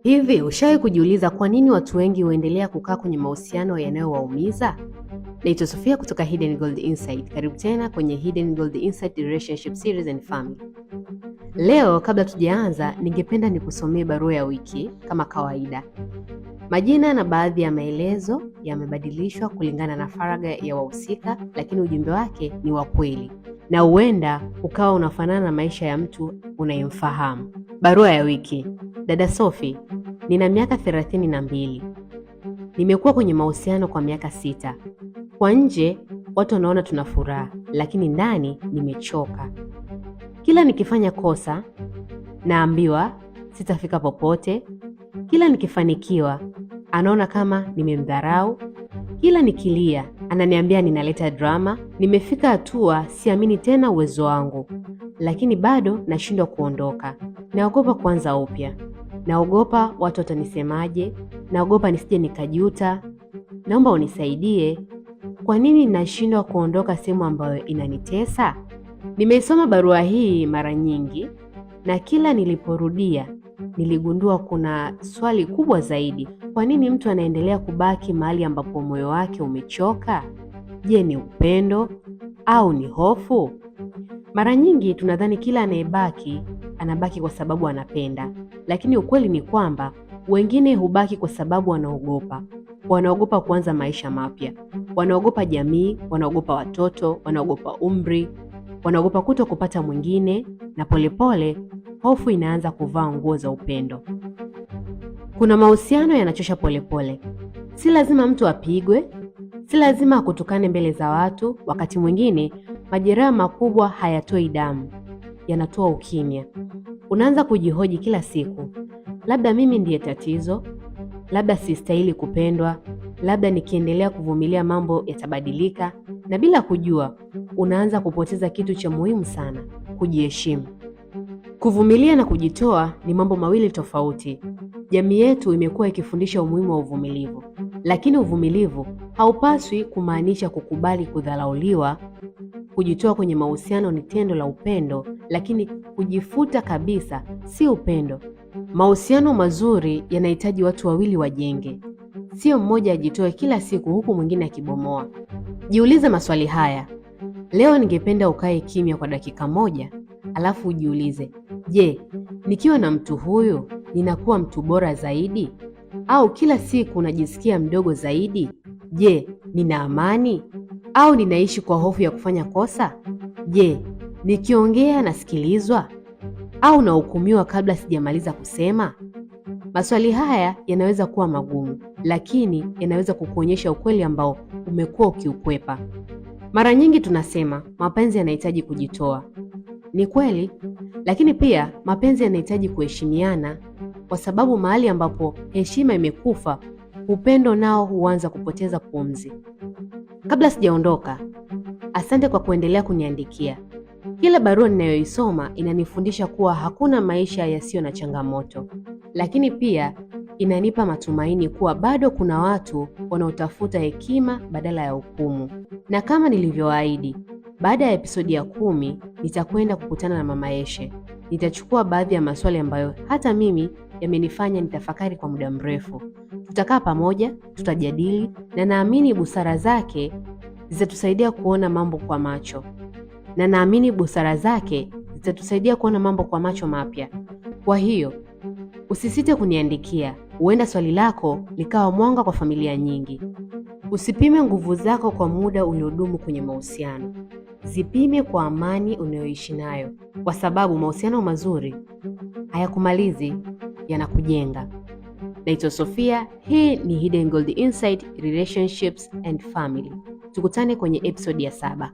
Hivi ushawahi kujiuliza kwa nini watu wengi huendelea kukaa kwenye mahusiano yanayowaumiza? Naitwa Sofia kutoka Hidden Gold Insight. Karibu tena kwenye Hidden Gold Insight Relationship Series and Family. Leo kabla tujaanza, ningependa nikusomee barua ya wiki kama kawaida. Majina na baadhi ya maelezo yamebadilishwa kulingana na faragha ya wahusika, lakini ujumbe wake ni wa kweli na huenda ukawa unafanana na maisha ya mtu unayemfahamu. Barua ya wiki. Dada Sophie, nina miaka 32. Nimekuwa kwenye mahusiano kwa miaka 6. Kwa nje watu wanaona tuna furaha, lakini ndani nimechoka. Kila nikifanya kosa naambiwa sitafika popote. Kila nikifanikiwa anaona kama nimemdharau. Kila nikilia ananiambia ninaleta drama. Nimefika hatua siamini tena uwezo wangu, lakini bado nashindwa kuondoka. Naogopa kuanza upya. Naogopa watu watanisemaje. Naogopa nisije nikajuta. Naomba unisaidie. Kwa nini nashindwa kuondoka sehemu ambayo inanitesa? Nimeisoma barua hii mara nyingi na kila niliporudia niligundua kuna swali kubwa zaidi. Kwa nini mtu anaendelea kubaki mahali ambapo moyo wake umechoka? Je, ni upendo au ni hofu? Mara nyingi tunadhani kila anayebaki anabaki kwa sababu anapenda, lakini ukweli ni kwamba wengine hubaki kwa sababu wanaogopa. Wanaogopa kuanza maisha mapya, wanaogopa jamii, wanaogopa watoto, wanaogopa umri, wanaogopa kuto kupata mwingine, na polepole hofu inaanza kuvaa nguo za upendo. Kuna mahusiano yanachosha polepole. Si lazima mtu apigwe, si lazima akutukane mbele za watu. Wakati mwingine majeraha makubwa hayatoi damu, yanatoa ukimya. Unaanza kujihoji kila siku, labda mimi ndiye tatizo, labda sistahili kupendwa, labda nikiendelea kuvumilia mambo yatabadilika. Na bila kujua unaanza kupoteza kitu cha muhimu sana, kujiheshimu. Kuvumilia na kujitoa ni mambo mawili tofauti. Jamii yetu imekuwa ikifundisha umuhimu wa uvumilivu, lakini uvumilivu haupaswi kumaanisha kukubali kudharauliwa. Kujitoa kwenye mahusiano ni tendo la upendo, lakini kujifuta kabisa si upendo. Mahusiano mazuri yanahitaji watu wawili wajenge, sio mmoja ajitoe kila siku huku mwingine akibomoa. Jiulize maswali haya. Leo ningependa ukae kimya kwa dakika moja, alafu ujiulize, je, nikiwa na mtu huyu ninakuwa mtu bora zaidi au kila siku najisikia mdogo zaidi? Je, nina amani au ninaishi kwa hofu ya kufanya kosa? Je, nikiongea nasikilizwa au nahukumiwa kabla sijamaliza kusema? Maswali haya yanaweza kuwa magumu, lakini yanaweza kukuonyesha ukweli ambao umekuwa ukiukwepa. Mara nyingi tunasema mapenzi yanahitaji kujitoa. Ni kweli, lakini pia mapenzi yanahitaji kuheshimiana, kwa sababu mahali ambapo heshima imekufa, upendo nao huanza kupoteza pumzi. Kabla sijaondoka, asante kwa kuendelea kuniandikia. Kila barua ninayoisoma inanifundisha kuwa hakuna maisha yasiyo na changamoto, lakini pia inanipa matumaini kuwa bado kuna watu wanaotafuta hekima badala ya hukumu. Na kama nilivyoahidi, baada ya episodi ya 10 nitakwenda kukutana na Mama Eshe. Nitachukua baadhi ya maswali ambayo hata mimi yamenifanya nitafakari kwa muda mrefu. Tutakaa pamoja, tutajadili, na naamini busara zake zitatusaidia kuona mambo kwa macho mapya. Kwa hiyo usisite kuniandikia, huenda swali lako likawa mwanga kwa familia nyingi. Usipime nguvu zako kwa muda uliodumu kwenye mahusiano, zipime kwa amani unayoishi nayo, kwa sababu mahusiano mazuri hayakumalizi, yanakujenga. Naitwa Sofia, hii ni Hidden Gold Insight Relationships and Family. Tukutane kwenye episode ya 7.